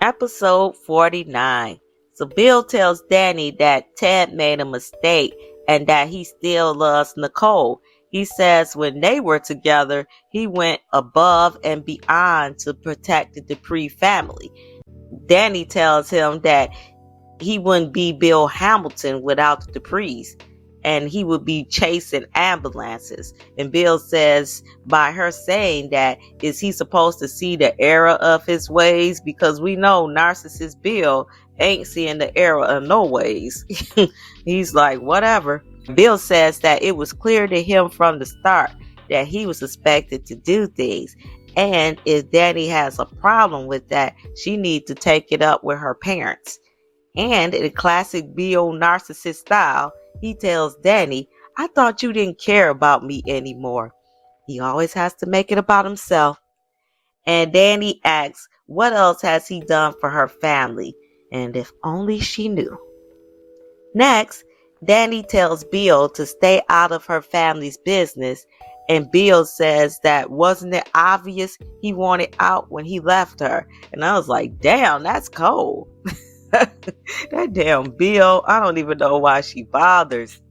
Episode 49. So Bill tells Danny that Ted made a mistake and that he still loves Nicole. He says when they were together, he went above and beyond to protect the Dupree family. Danny tells him that he wouldn't be Bill Hamilton without the Duprees, and he would be chasing ambulances. And Bill says, by her saying that, is he supposed to see the error of his ways? Because we know narcissist Bill ain't seeing the error of no ways. He's like, whatever. Bill says that it was clear to him from the start that he was expected to do things. And if Danny has a problem with that, she needs to take it up with her parents. And in classic Bill narcissist style, he tells Danny, I thought you didn't care about me anymore. He always has to make it about himself. And Danny asks, what else has he done for her family? And if only she knew. Next, Danny tells Bill to stay out of her family's business. And Bill says that wasn't it obvious he wanted out when he left her? And I was like, damn, that's cold. That damn Bill, I don't even know why she bothers.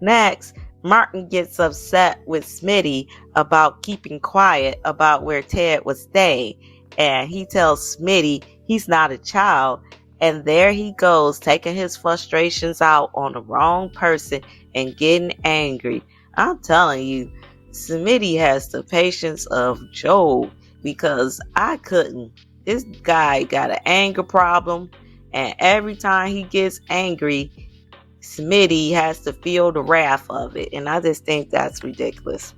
Next, Martin gets upset with Smitty about keeping quiet about where Ted was staying, and he tells Smitty he's not a child, and there he goes taking his frustrations out on the wrong person and getting angry. I'm telling you, Smitty has the patience of Job, because I couldn't. This guy got an anger problem, and every time he gets angry, Smitty has to feel the wrath of it, and I just think that's ridiculous.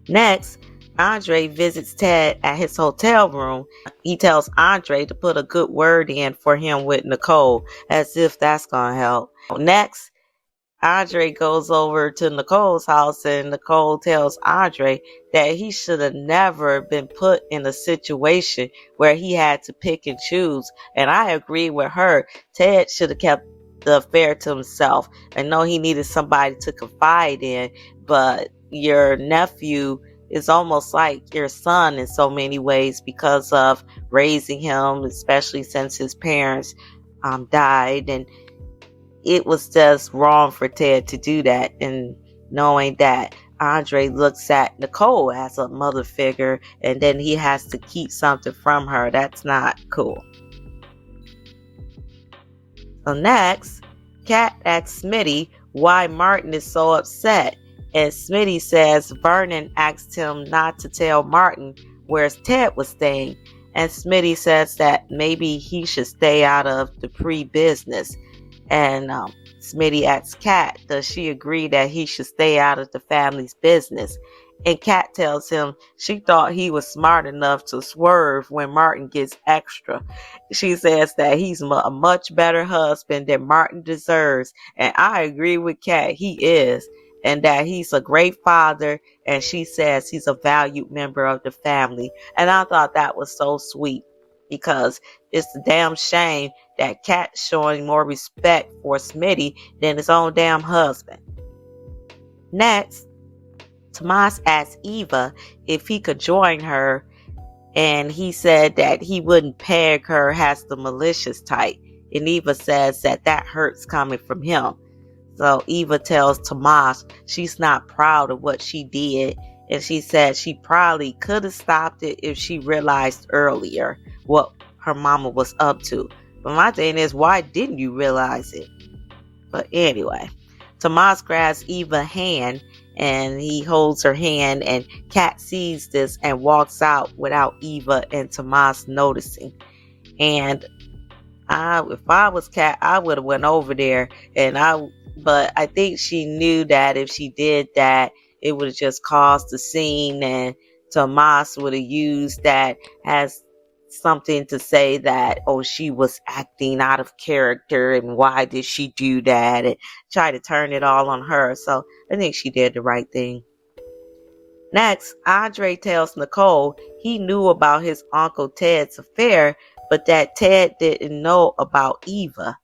Next, Andre visits Ted at his hotel room. He tells Andre to put a good word in for him with Nicole, as if that's gonna help. Next, Andre goes over to Nicole's house, and Nicole tells Andre that he should have never been put in a situation where he had to pick and choose. And I agree with her. Ted should have kept the affair to himself. I know he needed somebody to confide in, but your nephew is almost like your son in so many ways because of raising him, especially since his parents died. And it was just wrong for Ted to do that, and knowing that Andre looks at Nicole as a mother figure and then he has to keep something from her, that's not cool. So next, Kat asks Smitty why Martin is so upset, and Smitty says Vernon asked him not to tell Martin where Ted was staying, and Smitty says that maybe he should stay out of the pre-business. And Smitty asks Kat, does she agree that he should stay out of the family's business? And Kat tells him she thought he was smart enough to swerve when Martin gets extra. She says that he's a much better husband than Martin deserves. And I agree with Kat, he is. And that he's a great father. And she says he's a valued member of the family. And I thought that was so sweet, because it's a damn shame that Kat's showing more respect for Smitty than his own damn husband. Next, Tomas asked Eva if he could join her, and he said that he wouldn't peg her as the malicious type. And Eva says that hurts coming from him. So Eva tells Tomas she's not proud of what she did, and she said she probably could have stopped it if she realized earlier what her mama was up to. But my thing is, why didn't you realize it? But anyway, Tomas grabs Eva's hand and he holds her hand, and Kat sees this and walks out without Eva and Tomas noticing. And if I was Kat, I would have went over there, but I think she knew that if she did that, it would have just caused the scene, and Tomas would have used that as something to say that, oh, she was acting out of character and why did she do that, and try to turn it all on her. So I think she did the right thing. Next, Andre tells Nicole he knew about his Uncle Ted's affair, but that Ted didn't know about Eva.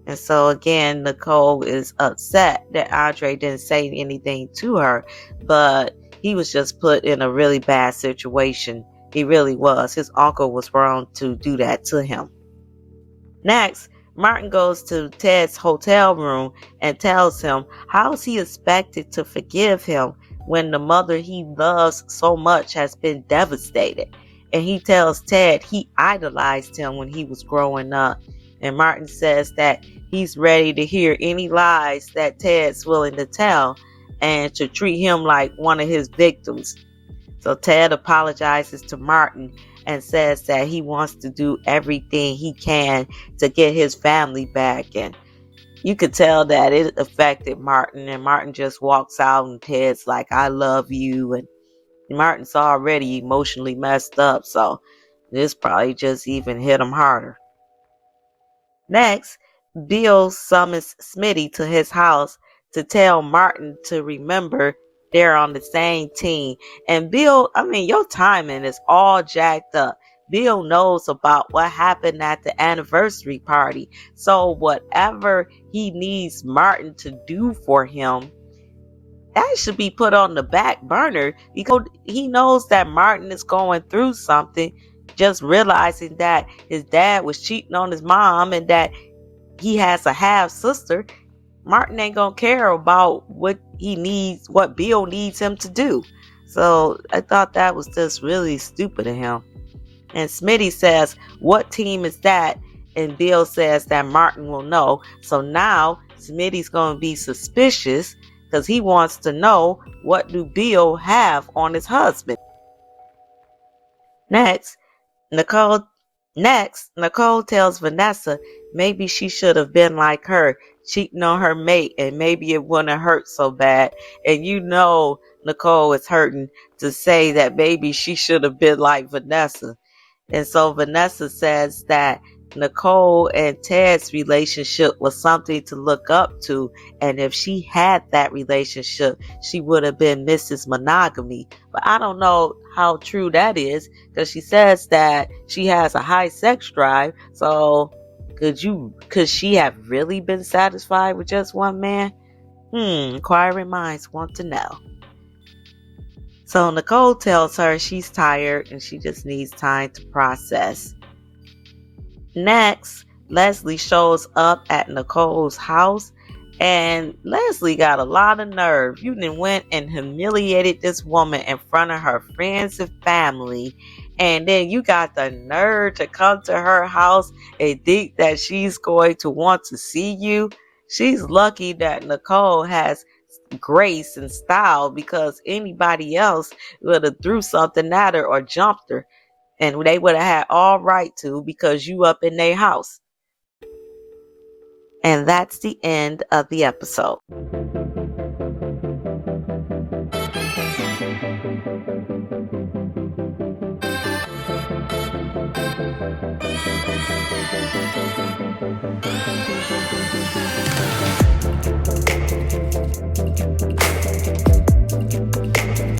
And so again, Nicole is upset that Andre didn't say anything to her, but he was just put in a really bad situation. He really was. His uncle was wrong to do that to him. Next, Martin goes to Ted's hotel room and tells him how is he expected to forgive him when the mother he loves so much has been devastated. And he tells Ted he idolized him when he was growing up. And Martin says that he's ready to hear any lies that Ted's willing to tell and to treat him like one of his victims. So Ted apologizes to Martin and says that he wants to do everything he can to get his family back. And you could tell that it affected Martin. And Martin just walks out and Ted's like, I love you. And Martin's already emotionally messed up. So this probably just even hit him harder. Next, Bill summons Smitty to his house to tell Martin to remember they're on the same team. And Bill, your timing is all jacked up. Bill knows about what happened at the anniversary party. So whatever he needs Martin to do for him, that should be put on the back burner because he knows that Martin is going through something. Just realizing that his dad was cheating on his mom and that he has a half sister, Martin ain't gonna care about what he needs, what Bill needs him to do. So I thought that was just really stupid of him. And Smitty says, what team is that? And Bill says that Martin will know. So now Smitty's gonna be suspicious because he wants to know what do Bill have on his husband. Next, Nicole tells Vanessa maybe she should have been like her, cheating on her mate, and maybe it wouldn't have hurt so bad. And Nicole is hurting to say that maybe she should have been like Vanessa. And so Vanessa says that Nicole and Ted's relationship was something to look up to, and if she had that relationship, she would have been Mrs. Monogamy. But I don't know how true that is, because she says that she has a high sex drive. So could she have really been satisfied with just one man? Inquiring minds want to know. So Nicole tells her she's tired and she just needs time to process. Next, Leslie shows up at Nicole's house, and Leslie got a lot of nerve. You done went and humiliated this woman in front of her friends and family, and then you got the nerve to come to her house and think that she's going to want to see you. She's lucky that Nicole has grace and style, because anybody else would have threw something at her or jumped her. And they would have had all right to, because you up in their house. And that's the end of the episode.